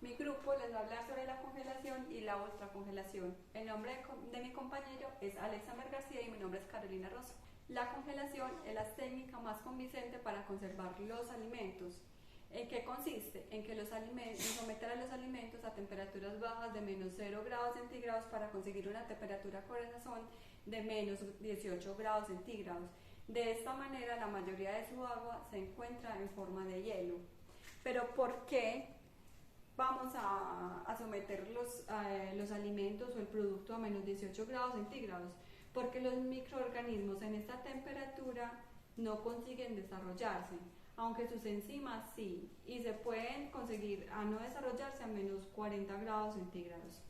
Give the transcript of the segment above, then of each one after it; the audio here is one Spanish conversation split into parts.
Mi grupo les va a hablar sobre la congelación y la ultracongelación. El nombre de mi compañero es Alexander García y mi nombre es Carolina Rosso. La congelación es la técnica más convincente para conservar los alimentos. ¿En qué consiste? En que someter a los alimentos a temperaturas bajas de menos 0 grados centígrados para conseguir una temperatura corazón de menos 18 grados centígrados. De esta manera, la mayoría de su agua se encuentra en forma de hielo. Pero ¿por qué vamos a someter los alimentos o el producto a menos 18 grados centígrados? Porque los microorganismos en esta temperatura no consiguen desarrollarse, aunque sus enzimas sí, y se pueden conseguir a no desarrollarse a menos 40 grados centígrados.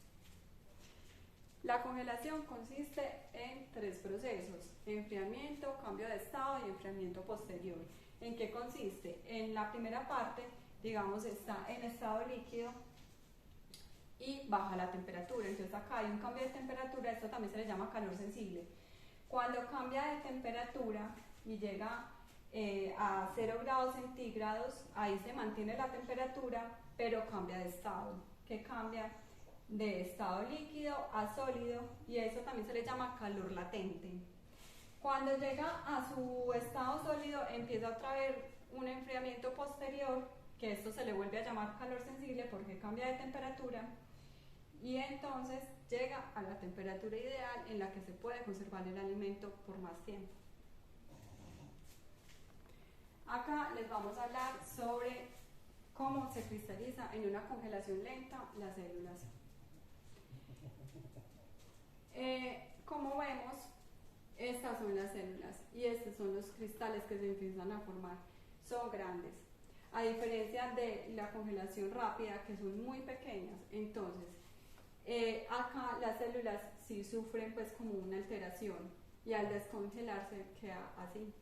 La congelación consiste en 3 procesos: enfriamiento, cambio de estado y enfriamiento posterior. ¿En qué consiste? En la primera parte, digamos, está en estado líquido y baja la temperatura. Entonces acá hay un cambio de temperatura, esto también se le llama calor sensible. Cuando cambia de temperatura y llega a 0 grados centígrados, ahí se mantiene la temperatura, pero cambia de estado. ¿Qué cambia? De estado líquido a sólido, y eso también se le llama calor latente. Cuando llega a su estado sólido, empieza otra vez un enfriamiento posterior, que esto se le vuelve a llamar calor sensible porque cambia de temperatura, y entonces llega a la temperatura ideal en la que se puede conservar el alimento por más tiempo. Acá les vamos a hablar sobre cómo se cristaliza en una congelación lenta las células. Como vemos, estas son las células y estos son los cristales que se empiezan a formar. Son grandes, a diferencia de la congelación rápida, que son muy pequeñas. Entonces, acá las células sí sufren pues como una alteración, y al descongelarse queda así.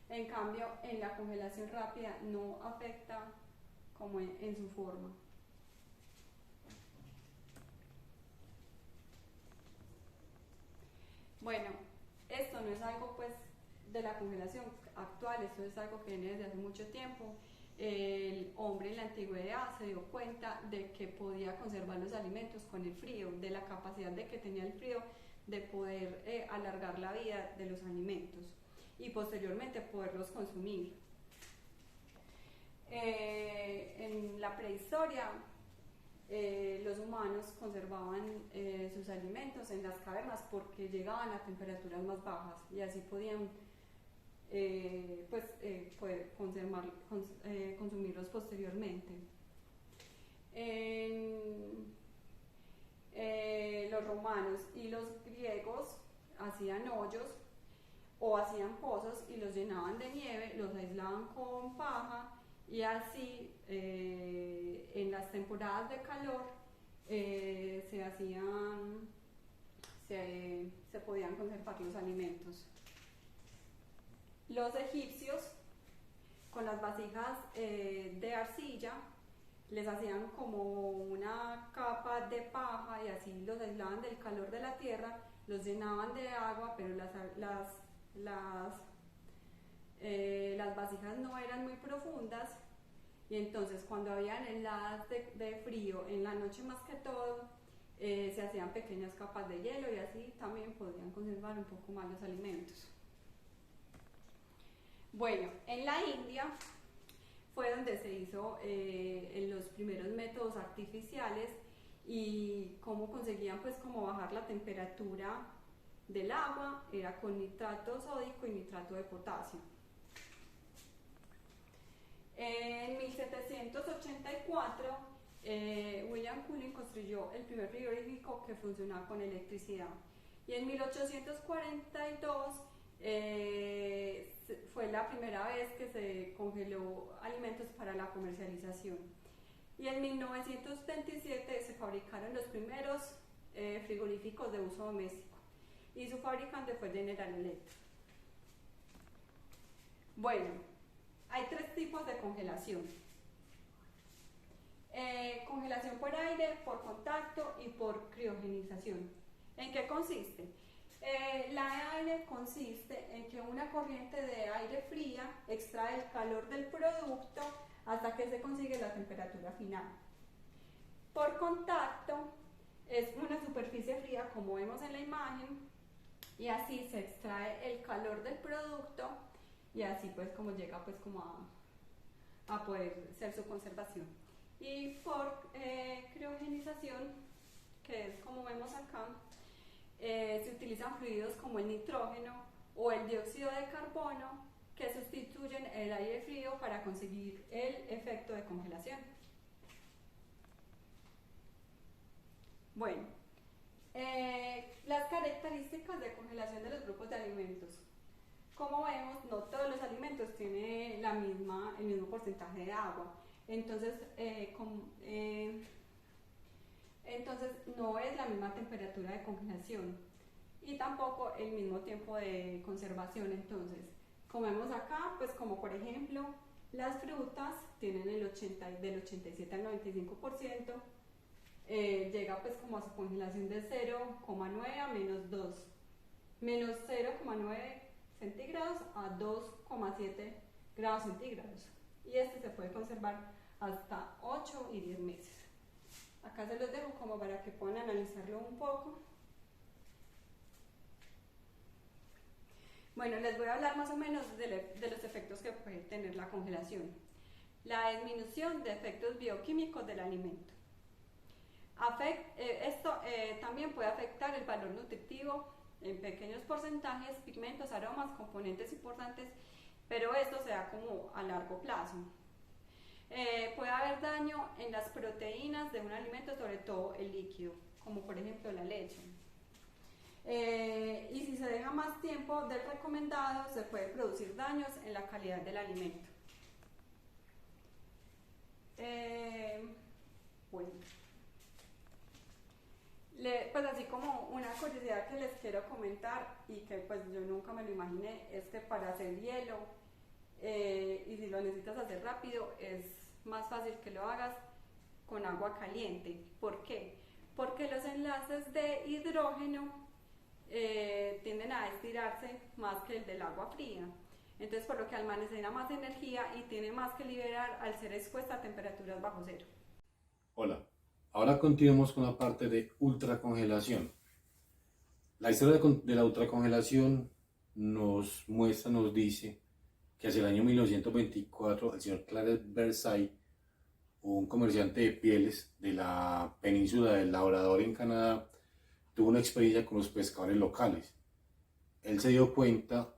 En cambio, en la congelación rápida no afecta como en su forma. Bueno, esto no es algo pues de la congelación actual, esto es algo que viene desde hace mucho tiempo. El hombre en la antigüedad se dio cuenta de que podía conservar los alimentos con el frío, de la capacidad de que tenía el frío de poder alargar la vida de los alimentos y posteriormente poderlos consumir. En la prehistoria, los humanos conservaban sus alimentos en las cavernas porque llegaban a temperaturas más bajas y así podían poder consumirlos posteriormente. Los romanos y los griegos hacían hoyos o hacían pozos y los llenaban de nieve, los aislaban con paja, y así en las temporadas de calor se podían conservar los alimentos. Los egipcios, con las vasijas de arcilla, les hacían como una capa de paja y así los aislaban del calor de la tierra, los llenaban de agua, pero las vasijas no eran muy profundas, y entonces cuando habían heladas de frío en la noche más que todo, se hacían pequeñas capas de hielo y así también podían conservar un poco más los alimentos. Bueno, en la India fue donde se hizo los primeros métodos artificiales, y cómo conseguían pues como bajar la temperatura del agua era con nitrato sódico y nitrato de potasio. En 1784 William Cullen construyó el primer frigorífico que funcionaba con electricidad, y en 1842 fue la primera vez que se congeló alimentos para la comercialización, y en 1927 se fabricaron los primeros frigoríficos de uso doméstico, y su fabricante fue General Electric. Bueno, hay 3 tipos de congelación: congelación por aire, por contacto y por criogenización. ¿En qué consiste? La de aire consiste en que una corriente de aire fría extrae el calor del producto hasta que se consigue la temperatura final. Por contacto es una superficie fría como vemos en la imagen y así se extrae el calor del producto y así pues como llega pues como a poder ser su conservación. Y por criogenización, que es como vemos acá, se utilizan fluidos como el nitrógeno o el dióxido de carbono que sustituyen el aire frío para conseguir el efecto de congelación. Bueno, las características de congelación de los grupos de alimentos. Como vemos, no todos los alimentos tienen el mismo porcentaje de agua, entonces no es la misma temperatura de congelación y tampoco el mismo tiempo de conservación. Entonces, como vemos acá, pues como por ejemplo, las frutas tienen del 87 al 95%, llega pues como a su congelación de 0,9 a menos 0,9 centígrados a 2,7 grados centígrados. Y este se puede conservar hasta 8 y 10 meses. Acá se los dejo como para que puedan analizarlo un poco. Bueno, les voy a hablar más o menos de los efectos que puede tener la congelación. La disminución de efectos bioquímicos del alimento. Esto también puede afectar el valor nutritivo en pequeños porcentajes, pigmentos, aromas, componentes importantes, pero esto se da como a largo plazo. Puede haber daño en las proteínas de un alimento, sobre todo el líquido, como por ejemplo la leche. Y si se deja más tiempo del recomendado, se puede producir daños en la calidad del alimento. Bueno. Pues así como una curiosidad que les quiero comentar y que pues yo nunca me lo imaginé, es que para hacer hielo, y si lo necesitas hacer rápido, es más fácil que lo hagas con agua caliente. ¿Por qué? Porque los enlaces de hidrógeno tienden a estirarse más que el del agua fría. Entonces, por lo que almacena más energía y tiene más que liberar al ser expuesta a temperaturas bajo cero. Hola, ahora continuamos con la parte de ultracongelación. La historia de la ultracongelación nos dice que hacia el año 1924 el señor Clarence Versailles, un comerciante de pieles de la península del Labrador en Canadá, tuvo una experiencia con los pescadores locales. Él se dio cuenta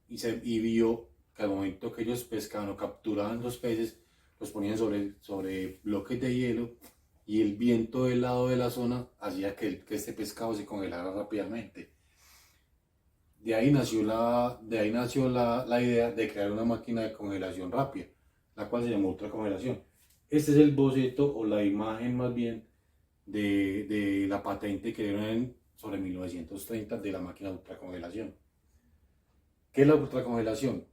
y vio que al momento que ellos pescaban o capturaban los peces, los ponían sobre bloques de hielo y el viento del lado de la zona hacía que este pescado se congelara rápidamente. De ahí nació la idea de crear una máquina de congelación rápida, la cual se llamó ultracongelación. Este es el boceto o la imagen más bien de la patente que dieron sobre 1930 de la máquina de ultracongelación. ¿Qué es la ultracongelación?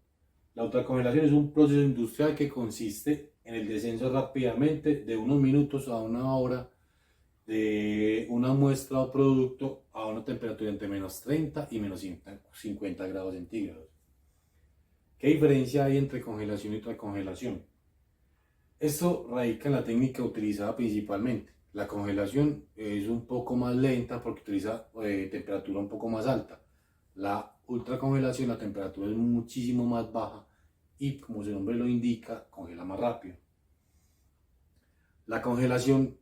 La ultracongelación es un proceso industrial que consiste en el descenso rápidamente de unos minutos a una hora de una muestra o producto a una temperatura entre menos 30 y menos 50 grados centígrados. ¿Qué diferencia hay entre congelación y ultracongelación? Esto radica en la técnica utilizada principalmente. La congelación es un poco más lenta porque utiliza temperatura un poco más alta. La ultracongelación, la temperatura es muchísimo más baja y, como su nombre lo indica, congela más rápido. La congelación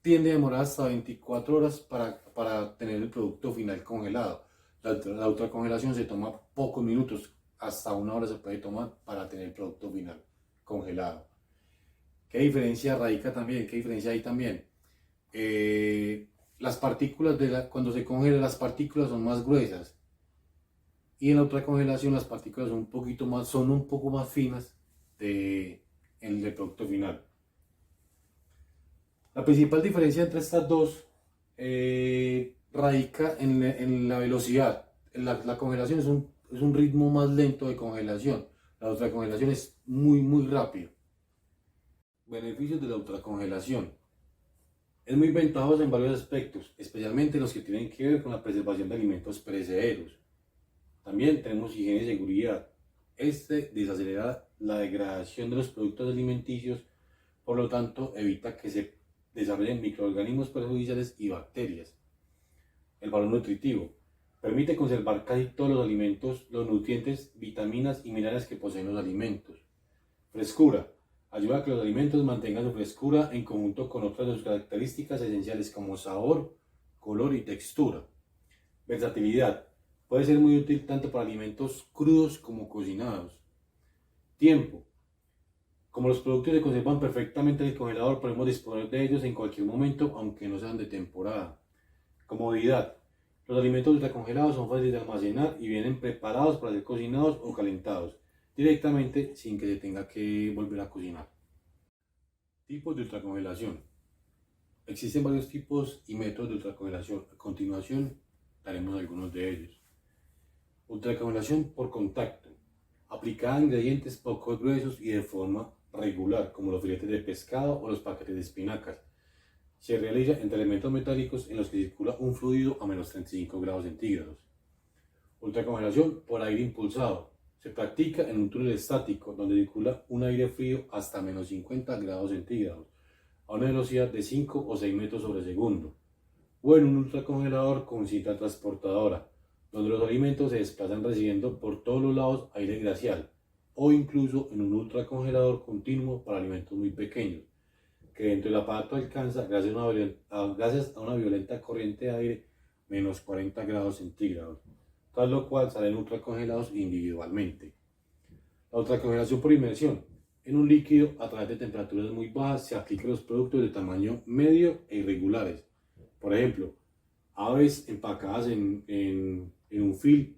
tiende a demorar hasta 24 horas para tener el producto final congelado. La ultracongelación se toma pocos minutos, hasta una hora se puede tomar para tener el producto final congelado. ¿Qué diferencia hay también? Las partículas cuando se congela, las partículas son más gruesas y en la ultracongelación las partículas son un poco más finas en el producto final. La principal diferencia entre estas dos radica en la velocidad. La congelación es un ritmo más lento de congelación. La ultracongelación es muy rápido. Beneficios de la ultracongelación. Es muy ventajoso en varios aspectos, especialmente los que tienen que ver con la preservación de alimentos perecederos. También tenemos higiene y seguridad. Este desacelera la degradación de los productos alimenticios, por lo tanto evita que se desarrollen microorganismos perjudiciales y bacterias. El valor nutritivo permite conservar casi todos los alimentos, los nutrientes, vitaminas y minerales que poseen los alimentos. Frescura ayuda a que los alimentos mantengan su frescura en conjunto con otras de sus características esenciales como sabor, color y textura. Versatilidad puede ser muy útil tanto para alimentos crudos como cocinados. Tiempo. Como los productos se conservan perfectamente en el congelador, podemos disponer de ellos en cualquier momento, aunque no sean de temporada. Comodidad. Los alimentos ultracongelados son fáciles de almacenar y vienen preparados para ser cocinados o calentados directamente sin que se tenga que volver a cocinar. Tipos de ultracongelación. Existen varios tipos y métodos de ultracongelación. A continuación, daremos algunos de ellos. Ultracongelación por contacto. Aplicada a ingredientes poco gruesos y de forma regular, como los filetes de pescado o los paquetes de espinacas. Se realiza entre elementos metálicos en los que circula un fluido a menos 35 grados centígrados. Ultracongelación por aire impulsado. Se practica en un túnel estático donde circula un aire frío hasta menos 50 grados centígrados a una velocidad de 5 o 6 metros sobre segundo, o en un ultracongelador con cinta transportadora, donde los alimentos se desplazan recibiendo por todos los lados aire glacial, o incluso en un ultracongelador continuo para alimentos muy pequeños, que dentro del aparato alcanza, gracias a una violenta corriente de aire, menos 40 grados centígrados, tras lo cual salen ultracongelados individualmente. La ultracongelación por inmersión. En un líquido, a través de temperaturas muy bajas, se aplican los productos de tamaño medio e irregulares. Por ejemplo, aves empacadas en un film,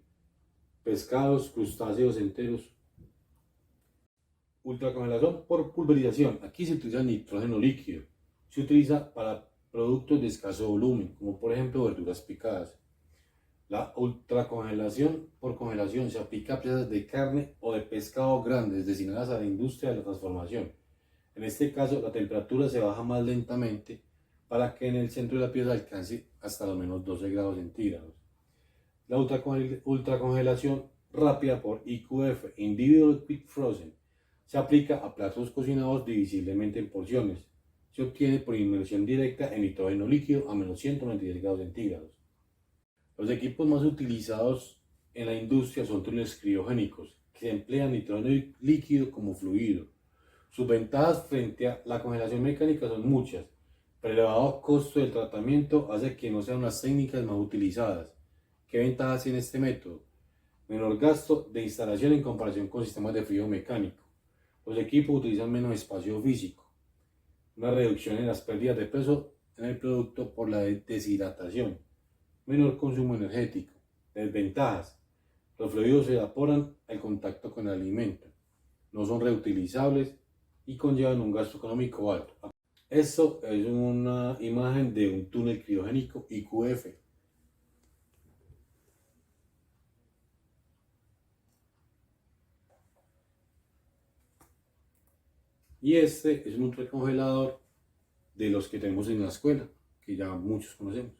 pescados, crustáceos enteros. Ultracongelación por pulverización. Aquí se utiliza nitrógeno líquido. Se utiliza para productos de escaso volumen, como por ejemplo verduras picadas. La ultracongelación por congelación se aplica a piezas de carne o de pescado grandes destinadas a la industria de la transformación. En este caso, la temperatura se baja más lentamente para que en el centro de la pieza alcance hasta los menos 12 grados centígrados. La ultracongelación rápida por IQF, Individual Quick Frozen, se aplica a platos cocinados divisiblemente en porciones. Se obtiene por inmersión directa en nitrógeno líquido a menos 196 grados centígrados. Los equipos más utilizados en la industria son túneles criogénicos, que emplean nitrógeno líquido como fluido. Sus ventajas frente a la congelación mecánica son muchas, pero el elevado costo del tratamiento hace que no sean las técnicas más utilizadas. ¿Qué ventajas tiene este método? Menor gasto de instalación en comparación con sistemas de frío mecánico. Los equipos utilizan menos espacio físico. Una reducción en las pérdidas de peso en el producto por la deshidratación. Menor consumo energético. Desventajas. Los fluidos se evaporan al contacto con el alimento. No son reutilizables y conllevan un gasto económico alto. Esto es una imagen de un túnel criogénico IQF. Y este es un ultracongelador de los que tenemos en la escuela, que ya muchos conocemos.